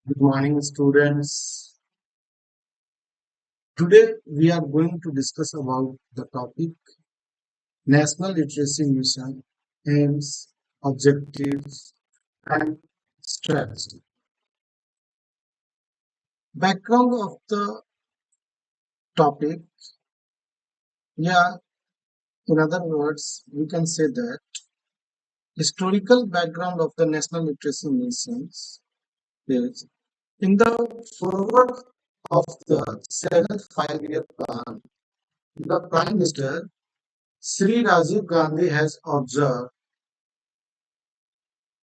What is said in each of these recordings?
Good morning, students. Today we are going to discuss about the topic National Literacy Mission aims, objectives, and strategy. Background of the topic, yeah, in other words, we can say that historical background of the National Literacy Missions is in the forward of the seventh five-year plan. The Prime Minister Sri Rajiv Gandhi has observed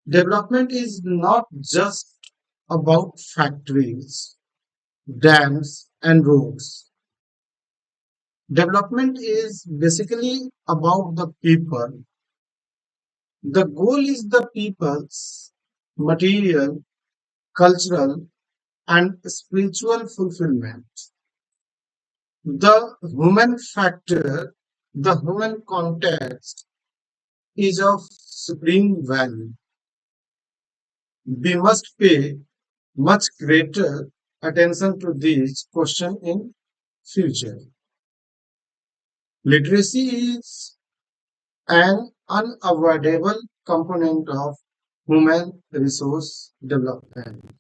development is not just about factories, dams, and roads. Development is basically about the people. The goal is the people's material, cultural, and spiritual fulfillment. The human factor, the human context is of supreme value. We must pay much greater attention to this question in future. Literacy is an unavoidable component of human resource development.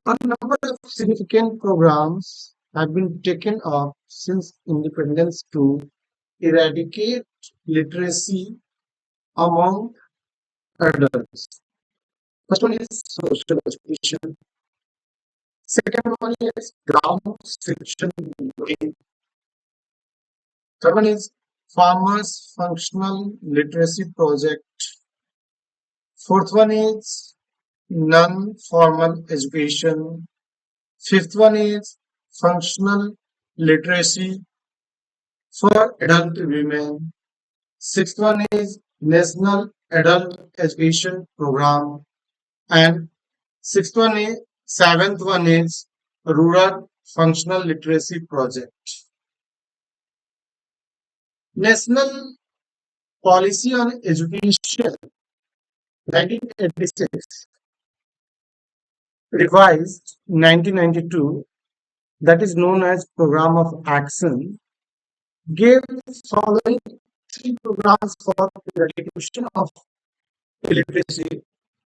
A number of significant programs have been taken up since independence to eradicate literacy among adults. First one is social education. Second one is ground section learning. Third one is Farmers Functional Literacy Project. Fourth one is non-formal education. Fifth one is functional literacy for adult women. Sixth one is National Adult Education Program. And seventh one is Rural Functional Literacy Project. National Policy on Education 1986 revised 1992, that is known as Program of Action, gave following three programs for eradication of illiteracy.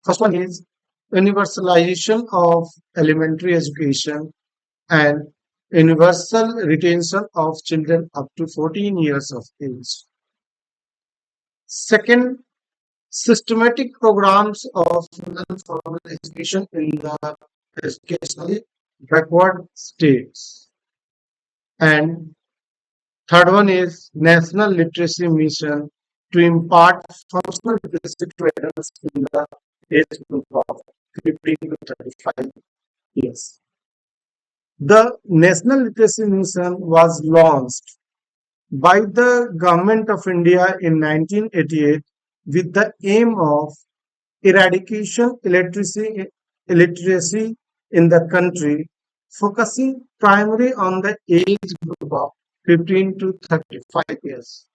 First one is universalization of elementary education and universal retention of children up to 14 years of age. Second, systematic programs of non-formal education in the educationally backward states. And third one is National Literacy Mission to impart functional literacy to adults in the age group of 15 to 35 years. The National Literacy Mission was launched by the Government of India in 1988 with the aim of eradication illiteracy in the country, focusing primarily on the age group of 15 to 35 years.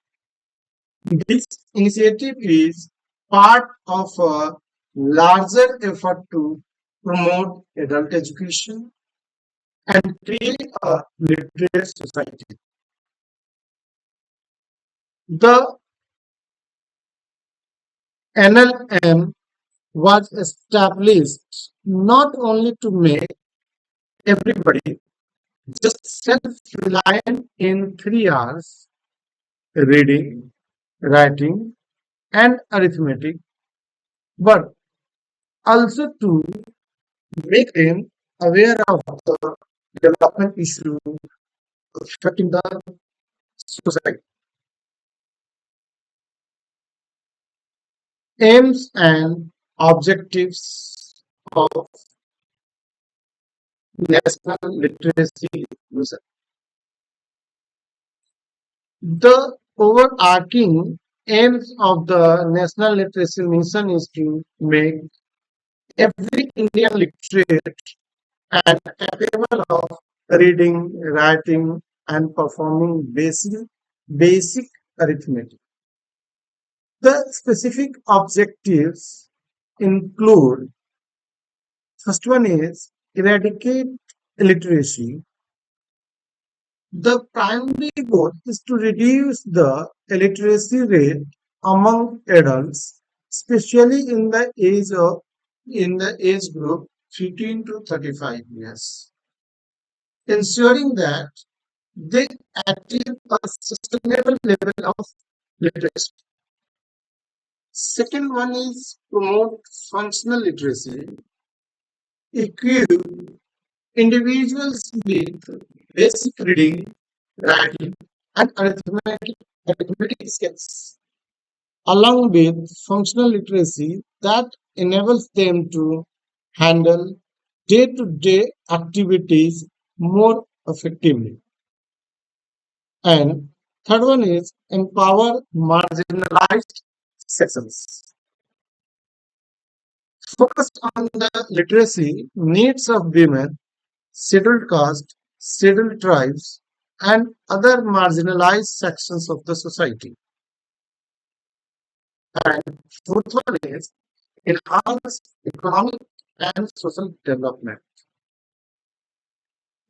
This initiative is part of a larger effort to promote adult education and create a literate society. The NLM was established not only to make everybody just self-reliant in 3 hours reading, writing, and arithmetic, but also to make them aware of the development issue affecting the society. Aims and objectives of national literacy mission. The overarching aims of the National Literacy Mission is to make every Indian literate and capable of reading, writing, and performing basic arithmetic. The specific objectives include First one is eradicate illiteracy. The primary goal is to reduce the illiteracy rate among adults, especially in the age group 15 to 35 years, ensuring that they achieve a sustainable level of literacy. Second one is promote functional literacy. Equip individuals with basic reading, writing, and arithmetic skills, along with functional literacy that enables them to handle day-to-day activities more effectively. And third one is empower marginalized sections. Focus on the literacy needs of women, scheduled caste, scheduled tribes, and other marginalized sections of the society. And fourth one is enhance economic and social development.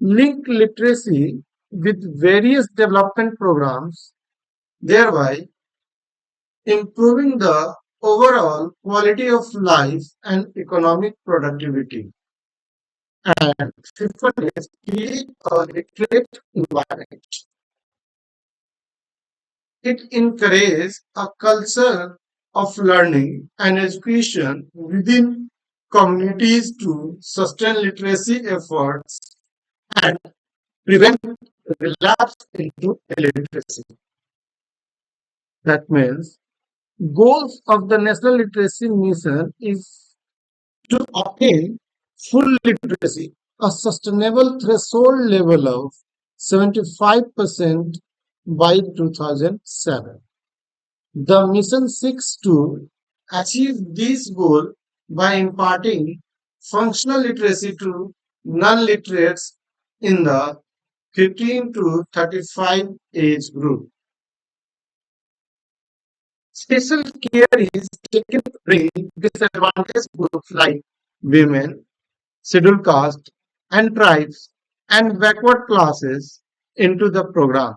Link literacy with various development programs, thereby improving the overall quality of life and economic productivity. And fifth one is create a literate environment. It encourages a culture of learning and education within communities to sustain literacy efforts and prevent relapse into illiteracy. That means goals of the National Literacy Mission is to obtain full literacy, a sustainable threshold level of 75% by 2007. The mission seeks to achieve this goal by imparting functional literacy to non-literates in the 15 to 35 age group. Special care is taken to bring disadvantaged groups like women, scheduled caste and tribes and backward classes into the program.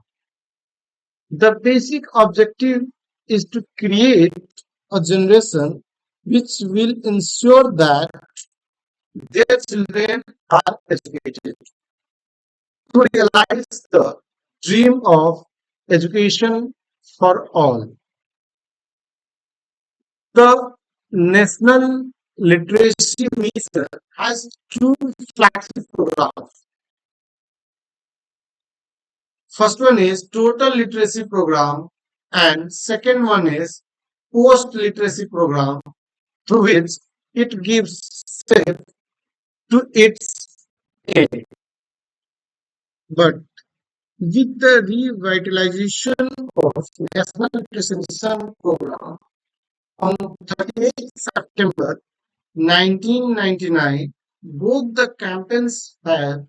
The basic objective is to create a generation which will ensure that their children are educated to realize the dream of education for all. The National Literacy Mission has two flagship programs. First one is Total Literacy Program and second one is Post Literacy Program through which it gives shape to its aim. But with the revitalization of National Literacy Mission Program on 30th September 1999, both the campaigns have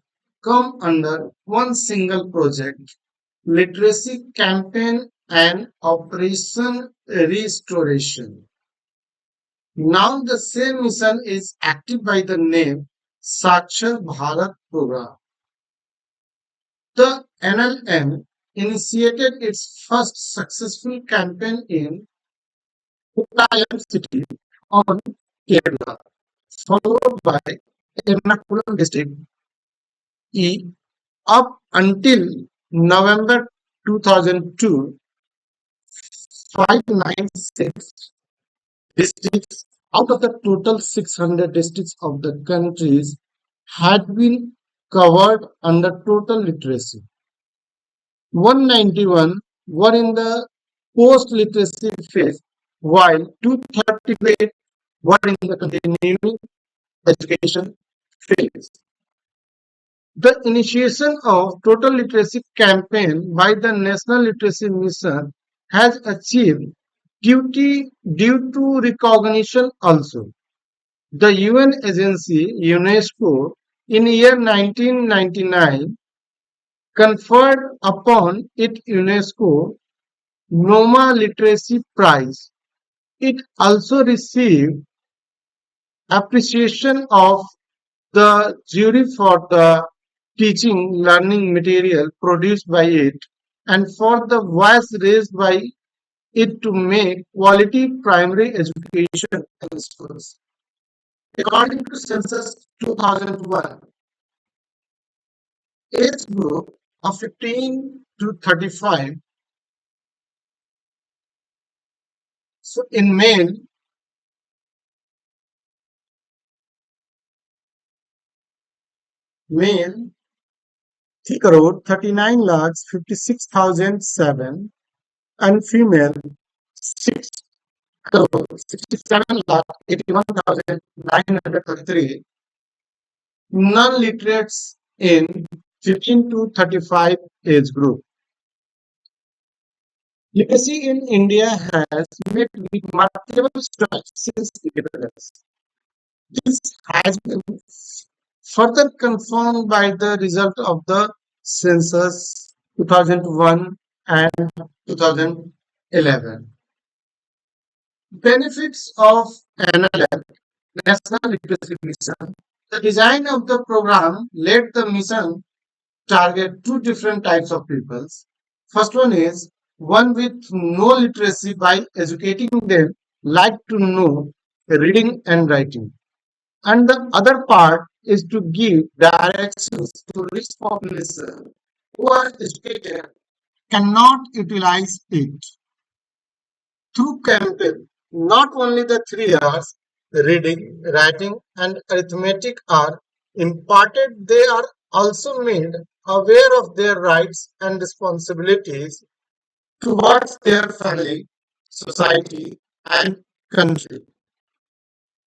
come under one single project, Literacy Campaign and Operation Restoration. Now the same mission is active by the name Sakshar Bharat Program. The NLM initiated its first successful campaign in Kottayam city on Kerala, followed by Ernakulam district E up until November 2002, 596 districts out of the total 600 districts of the countries had been covered under total literacy. 191 were in the post literacy phase, while 238 were in the continuing education phase. The initiation of total literacy campaign by the National Literacy Mission has achieved due to recognition also. The UN agency UNESCO in year 1999 conferred upon it UNESCO Noma Literacy Prize. It also received appreciation of the jury for the teaching learning material produced by it and for the voice raised by it to make quality primary education in schools. According to Census 2001, age group of 15 to 35, so in male 3 crore 39 lakhs 56,007 and female 6 crore 67 lakh 81,933 non-literates in 15 to 35 age group. Literacy in India has made remarkable strides since independence. This has been further confirmed by the result of the census 2001 and 2011. Benefits of NLM, National Literacy Mission. The design of the program let the mission target two different types of peoples. First one is one with no literacy by educating them like to know reading and writing. And the other part is to give directions to rich population who are educated cannot utilize it. Through campaign, not only the 3 R's, reading, writing, and arithmetic are imparted, they are also made aware of their rights and responsibilities towards their family, society, and country.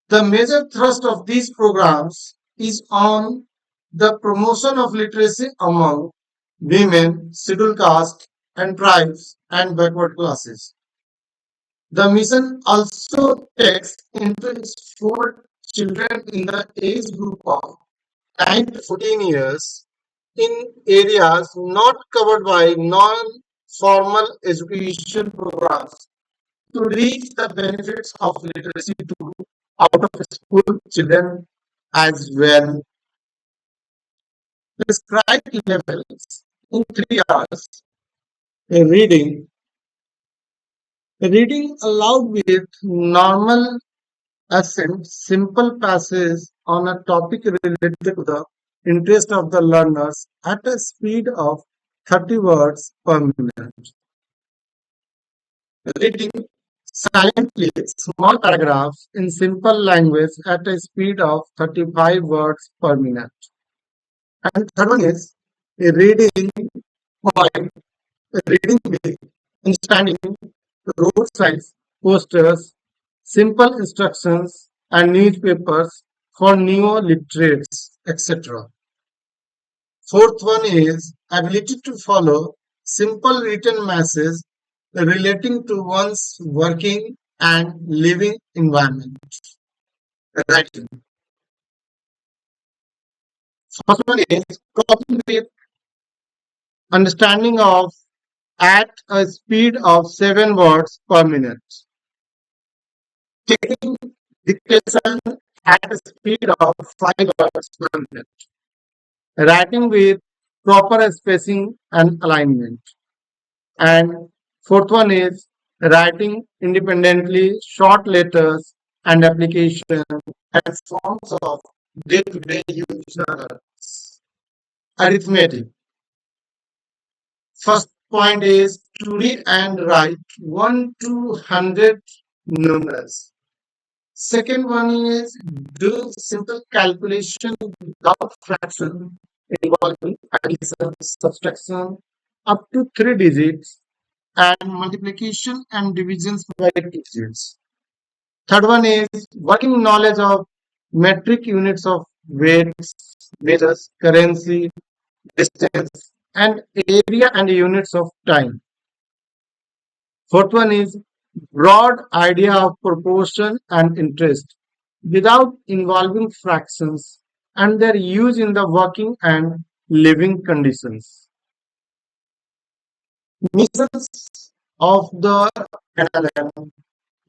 The major thrust of these programs is on the promotion of literacy among women, scheduled caste and tribes, and backward classes. The mission also takes into its fold children in the age group of 9 to 14 years in areas not covered by non-formal education programs to reach the benefits of literacy to out of school children as well. Prescribed levels in 3 hours. Reading. Reading aloud with normal accent, simple passages on a topic related to the interest of the learners at a speed of 30 words per minute. Reading silently small paragraphs in simple language at a speed of 35 words per minute. And third one is a reading point, reading with understanding road signs, posters, simple instructions, and newspapers for neo-literates, etc. Fourth one is ability to follow simple written messages relating to one's working and living environment. Writing. First one is coping with understanding of at a speed of 7 words per minute. Taking dictation at a speed of 5 words per minute. Writing with proper spacing and alignment. And fourth one is writing independently short letters and application and forms of day-to-day use. Arithmetic. First point is to read and write 1 to 100 numerals. Second one is doing simple calculation without fraction involving addition, subtraction up to 3 digits and multiplication and divisions by digits. Third one is working knowledge of metric units of weights, measures, currency, distance, and area and units of time. Fourth one is broad idea of proportion and interest without involving fractions and their use in the working and living conditions. Missions of the NLM.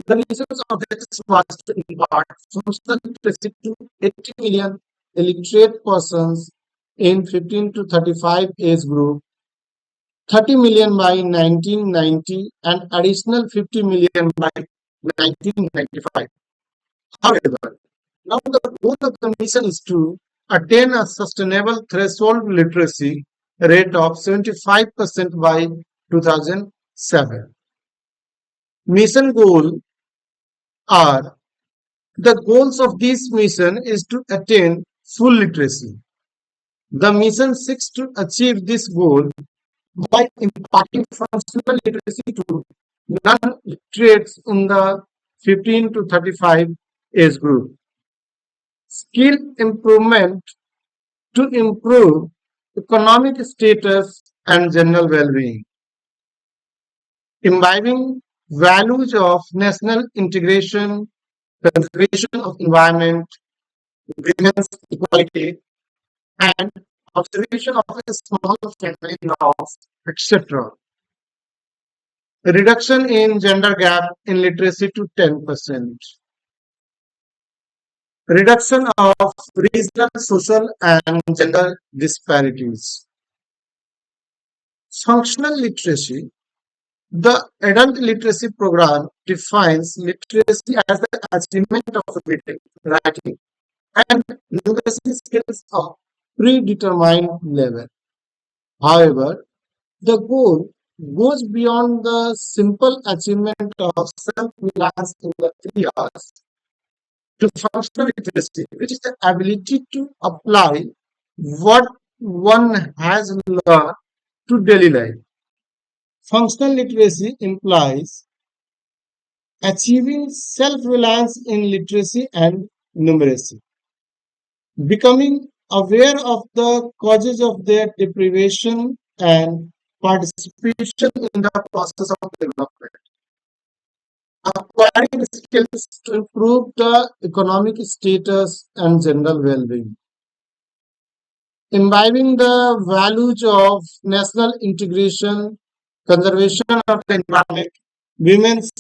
The missions of this was to impart social literacy to 80 million illiterate persons in 15 to 35 age group, 30 million by 1990 and additional 50 million by 1995. However, now the goal of the mission is to attain a sustainable threshold literacy rate of 75% by 2007. Mission goal are the goals of this mission is to attain full literacy. The mission seeks to achieve this goal by imparting functional literacy to non-literates in the 15 to 35 age group. Skill improvement to improve economic status and general well-being. Imbibing values of national integration, conservation of environment, women's equality, and observation of a small family laws, etc. Reduction in gender gap in literacy to 10%. Reduction of regional, social, and gender disparities. Functional literacy. The adult literacy program defines literacy as the achievement of reading, writing, and numeracy skills of predetermined level. However, the goal goes beyond the simple achievement of self-reliance in the 3 hours to functional literacy, which is the ability to apply what one has learned to daily life. Functional literacy implies achieving self-reliance in literacy and numeracy, becoming aware of the causes of their deprivation and participation in the process of development, acquiring skills to improve the economic status and general well-being, imbibing the values of national integration, conservation of the environment, women's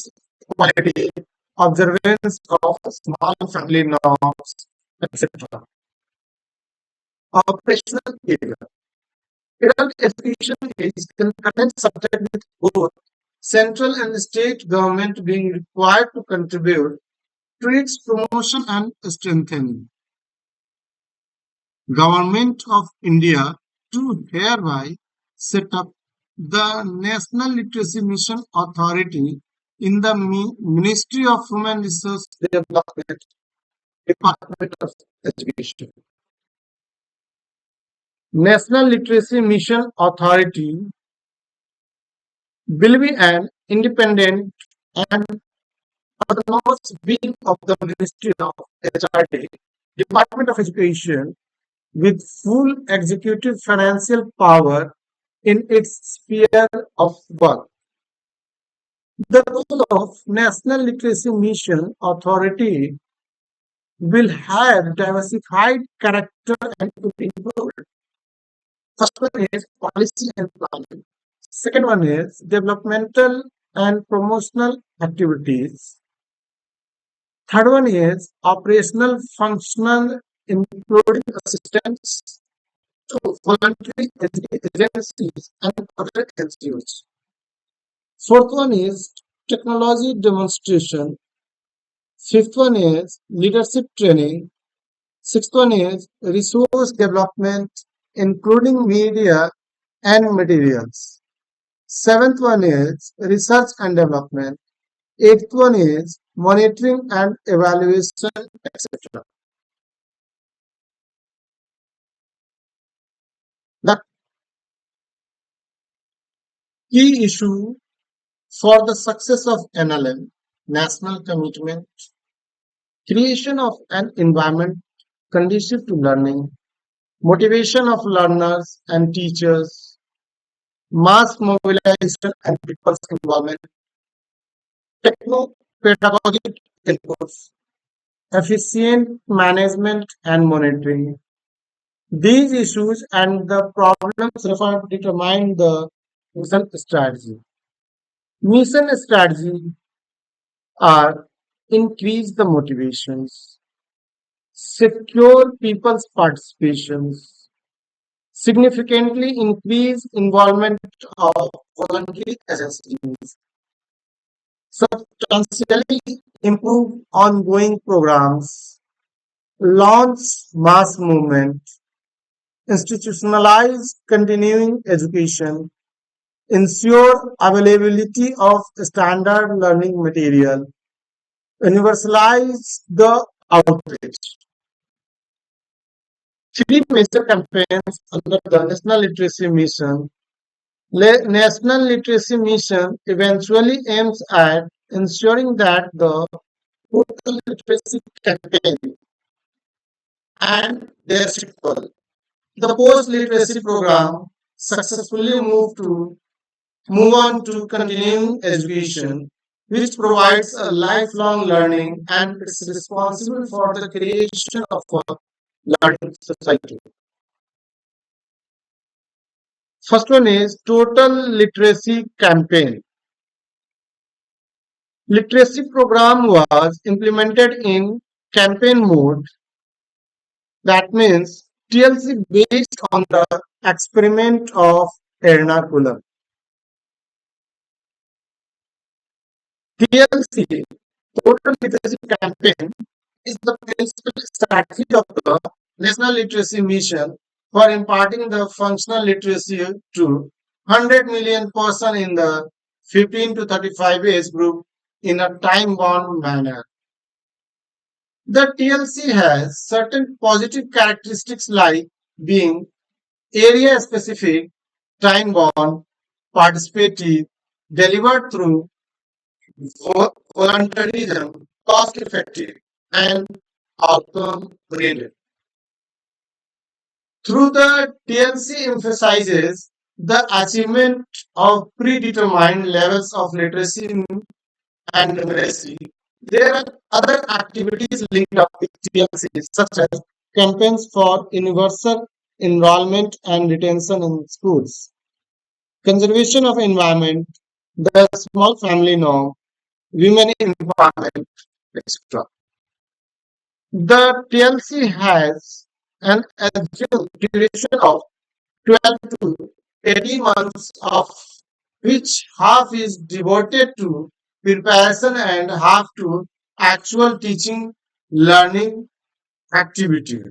equality, observance of small family norms, etc. Operational area. Adult education is concurrent subject with both central and state government being required to contribute to its promotion and strengthening. Government of India to hereby set up the National Literacy Mission Authority in the Ministry of Human Resource Development, Department of Education. National Literacy Mission Authority will be an independent and autonomous wing of the Ministry of HRD, Department of Education, with full executive financial power in its sphere of work. The role of National Literacy Mission Authority will have diversified character and to be include. First one is policy and planning. Second one is developmental and promotional activities. Third one is operational functional including assistance to voluntary agencies and other NGOs. Fourth one is technology demonstration. Fifth one is leadership training. Sixth one is resource development, including media and materials. Seventh one is research and development. Eighth one is monitoring and evaluation, etc. The key issue for the success of NLM, national commitment, creation of an environment conducive to learning, motivation of learners and teachers, mass mobilization and people's involvement, techno-pedagogic inputs, efficient management and monitoring. These issues and the problems referred determine the mission strategy. Mission strategy are increase the motivations, secure people's participations, significantly increase involvement of voluntary agencies, substantially improve ongoing programs, launch mass movement, institutionalize continuing education, ensure availability of standard learning material, universalize the outreach. Three major campaigns under the National Literacy Mission. National Literacy Mission eventually aims at ensuring that the total literacy campaign and their sequel, the post-literacy program, successfully move on to continuing education, which provides a lifelong learning and is responsible for the creation of a learning society. First one is Total Literacy Campaign. Literacy program was implemented in campaign mode. That means TLC based on the experiment of Ernakulam. TLC, Total Literacy Campaign, is the principal strategy of the National Literacy Mission for imparting the functional literacy to 100 million person in the 15 to 35 age group in a time-bound manner. The TLC has certain positive characteristics like being area-specific, time-bound, participative, delivered through voluntarism, cost-effective, and outcome-oriented. Through the TLC emphasizes the achievement of predetermined levels of literacy and numeracy. There are other activities linked up with TLC, such as campaigns for universal enrollment and retention in schools, conservation of environment, the small family norm, women empowerment, etc. The TLC has an assumed duration of 12 to 18 months, of which half is devoted to preparation and half to actual teaching learning activity.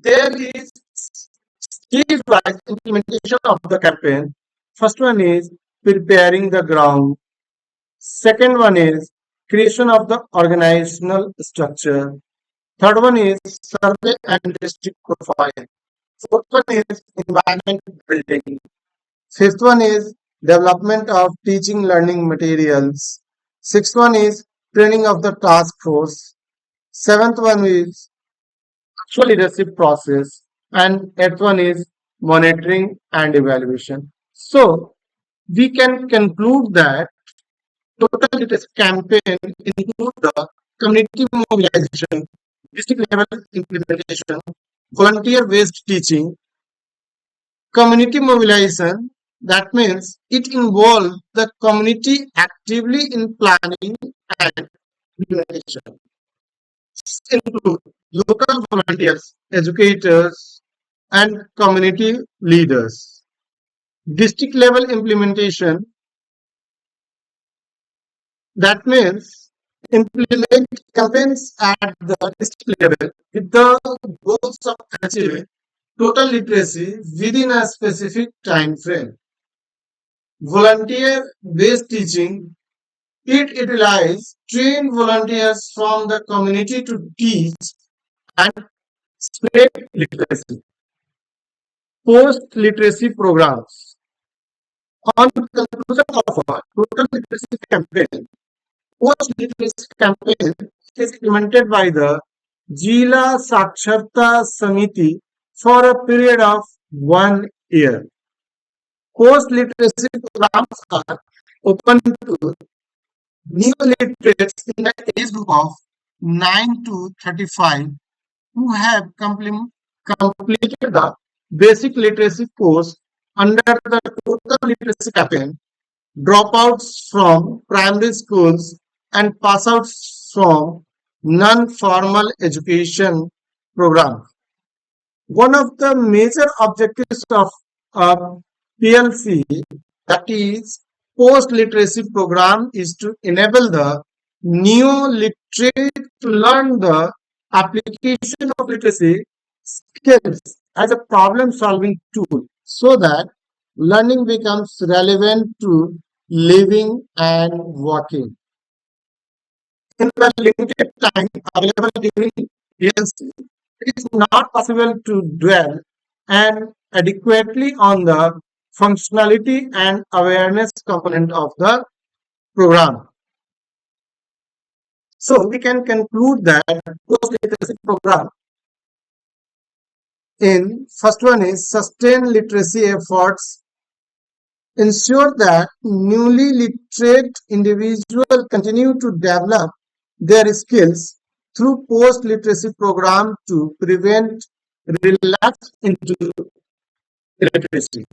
There is stage-wise implementation of the campaign. First one is preparing the ground. Second one is creation of the organizational structure. Third one is survey and district profile. Fourth one is environment building. Fifth one is development of teaching learning materials. Sixth one is training of the task force. Seventh one is actual leadership process. And eighth one is monitoring and evaluation. So we can conclude that total literacy campaign include the community mobilization, district level implementation, volunteer based teaching, community mobilization. That means it involves the community actively in planning and implementation. This include local volunteers, educators, and community leaders. District level implementation. That means implement campaigns at the district level with the goals of achieving total literacy within a specific time frame. Volunteer-based teaching, it utilizes trained volunteers from the community to teach and spread literacy. Post-literacy programs. On conclusion of a total literacy campaign, post-literacy campaign is implemented by the Jila Saksharta Samiti for a period of 1 year. Post-literacy programs are open to new literates in the age group of 9 to 35 who have completed the basic literacy course under the total literacy campaign, dropouts from primary schools and pass outs from non-formal education program. One of the major objectives of a PLC, that is post-literacy program, is to enable the neo-literate to learn the application of literacy skills as a problem-solving tool so that learning becomes relevant to living and working. In the limited time available during PLC, it is not possible to dwell and adequately on the functionality and awareness component of the program. So we can conclude that post-literacy program in first one is sustain literacy efforts, ensure that newly literate individuals continue to develop their skills through post-literacy program to prevent relapse into illiteracy.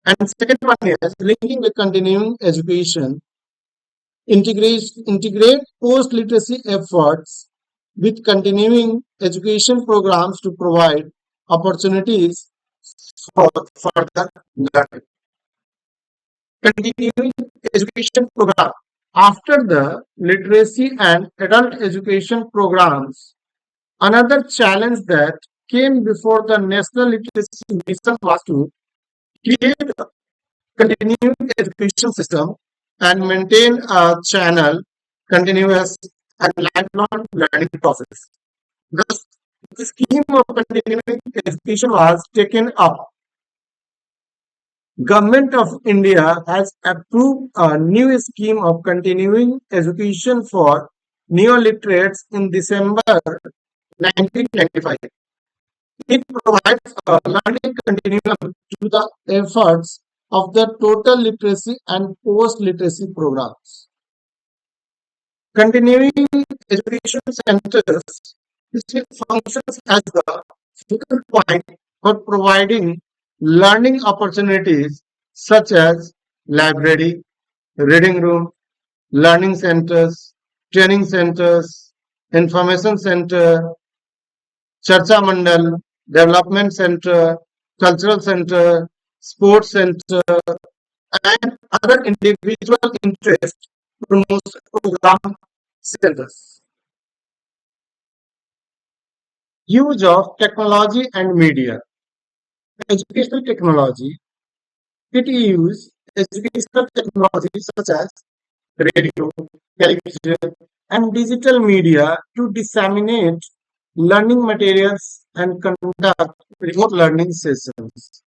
And second one is linking the continuing education, integrate post-literacy efforts with continuing education programs to provide opportunities for further learning. Continuing education program. After the literacy and adult education programs, another challenge that came before the National Literacy Mission was to create a continuing education system and maintain a channel continuous and lifelong learning process. Thus, the scheme of continuing education was taken up. Government of India has approved a new scheme of continuing education for neo-literates in December 1995. It provides a learning continuum to the efforts of the total literacy and post-literacy programs. Continuing education centers, which functions as the focal point for providing learning opportunities such as library, reading room, learning centers, training centers, information center, Charcha Mandal, development center, cultural center, sports center, and other individual interest promotion program centers. Use of technology and media. Educational technology. It uses educational technology such as radio, television, and digital media to disseminate learning materials and conduct remote learning sessions.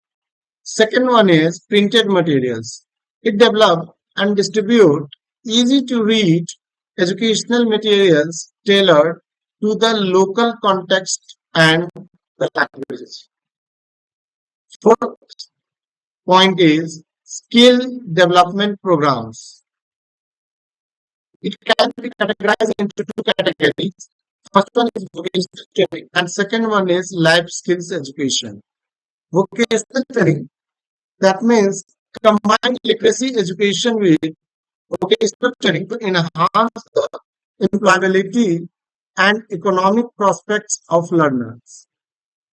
Second one is printed materials. It develop and distribute easy to read educational materials tailored to the local context and the languages. Fourth point is skill development programs. It can be categorized into two categories. First one is vocational training and second one is life skills education. Vocational training, that means combine literacy education with vocational training to enhance the employability and economic prospects of learners.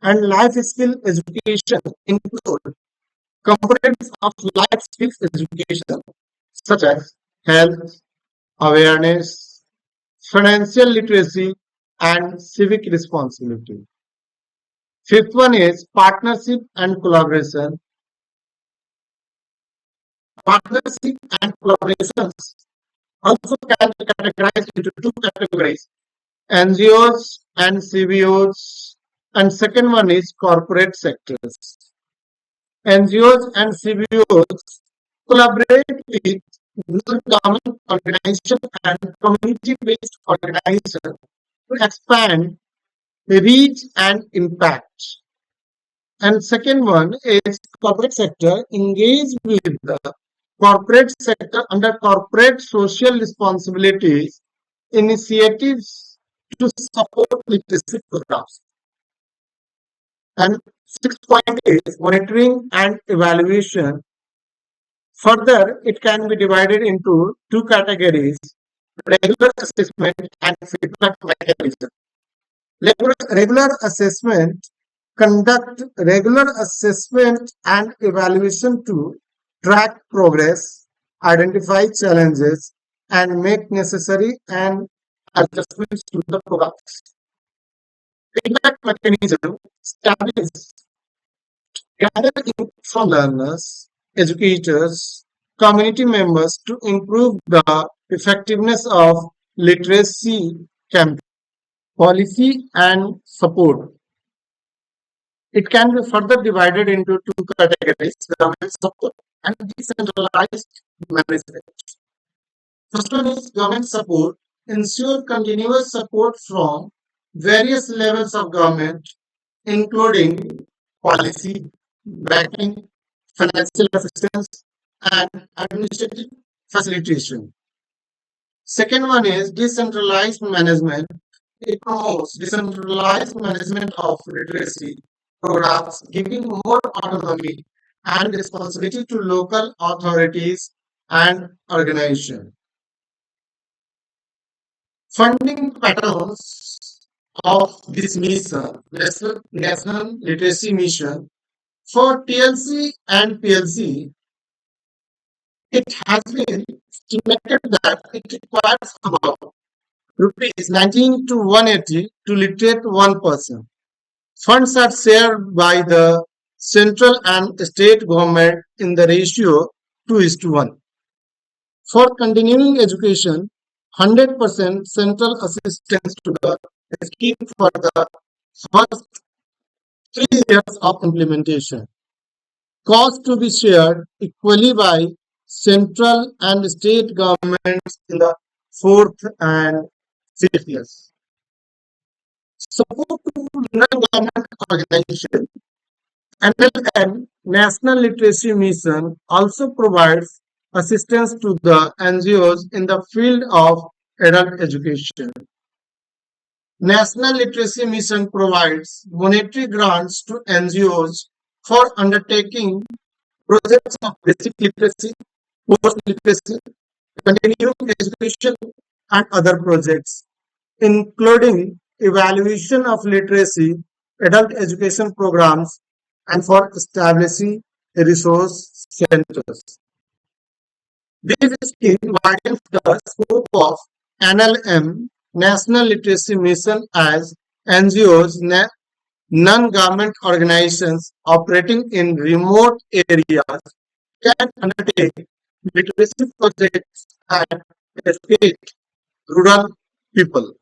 And life skill education include components of life skills education such as health, awareness, financial literacy, and civic responsibility. Fifth one is partnership and collaboration. Partnership and collaborations also can be categorized into two categories, NGOs and CBOs, and second one is corporate sectors. NGOs and CBOs collaborate with non-government organizations and community-based organizations to expand reach and impact. And second one is corporate sector engage with the corporate sector under corporate social responsibilities initiatives to support literacy programs. And sixth point is monitoring and evaluation. Further, it can be divided into two categories, regular assessment and feedback mechanism. Regular assessment conduct regular assessment and evaluation to track progress, identify challenges, and make necessary and adjustments to the products. Feedback mechanism established gather input from learners, educators, community members to improve the effectiveness of literacy campaign policy and support. It can be further divided into two categories: government support and decentralized management. First one is government support. Ensure continuous support from various levels of government, including policy, backing, financial assistance, and administrative facilitation. Second one is decentralized management. It promotes decentralized management of literacy programs, giving more autonomy and responsibility to local authorities and organizations. Funding patterns of this mission, National Literacy Mission, for TLC and PLC, it has been estimated that it requires about rupees 19 to 180 to literate one person. Funds are shared by the central and state government in the ratio 2 is to 1. For continuing education, 100% central assistance to the scheme for the first 3 years of implementation. Cost to be shared equally by central and state governments in the fourth and fifth years. Support to non-government organizations. NLM, National Literacy Mission, also provides assistance to the NGOs in the field of adult education. National Literacy Mission provides monetary grants to NGOs for undertaking projects of basic literacy, post literacy, continuing education, and other projects, including evaluation of literacy, adult education programs, and for establishing resource centers. This scheme widens the scope of NLM, National Literacy Mission, as NGOs, non-government organizations operating in remote areas can undertake literacy projects and educate rural people.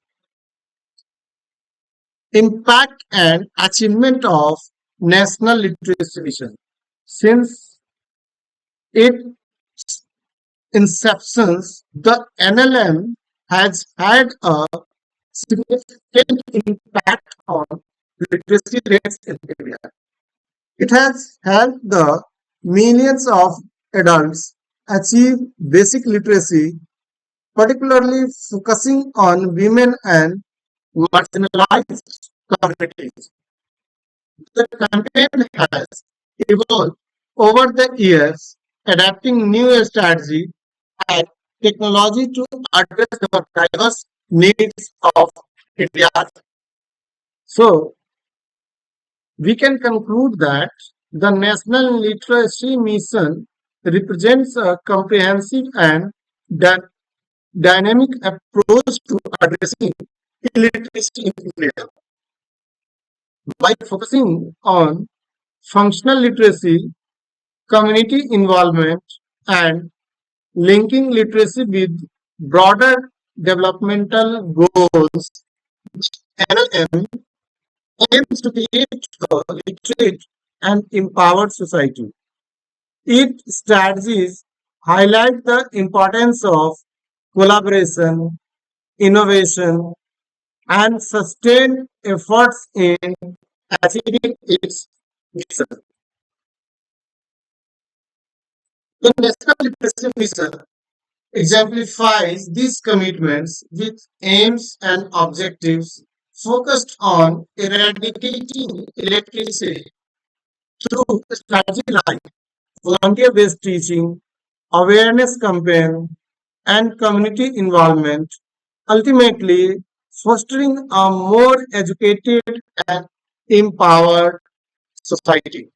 Impact and achievement of National Literacy Mission. Since its inception, the NLM has had a significant impact on literacy rates in India. It has helped the millions of adults achieve basic literacy, particularly focusing on women and marginalized communities. The campaign has evolved over the years, adapting new strategy and technology to address the diverse needs of India. So, we can conclude that the National Literacy Mission represents a comprehensive and dy- dynamic approach to addressing illiteracy in India. By focusing on functional literacy, community involvement, and linking literacy with broader developmental goals, NLM aims to create a literate and empowered society. Its strategies highlight the importance of collaboration, innovation, and sustained efforts in achieving its mission. The National Literacy Mission exemplifies these commitments with aims and objectives focused on eradicating illiteracy through strategies like volunteer-based teaching, awareness campaign, and community involvement, ultimately fostering a more educated and empowered society.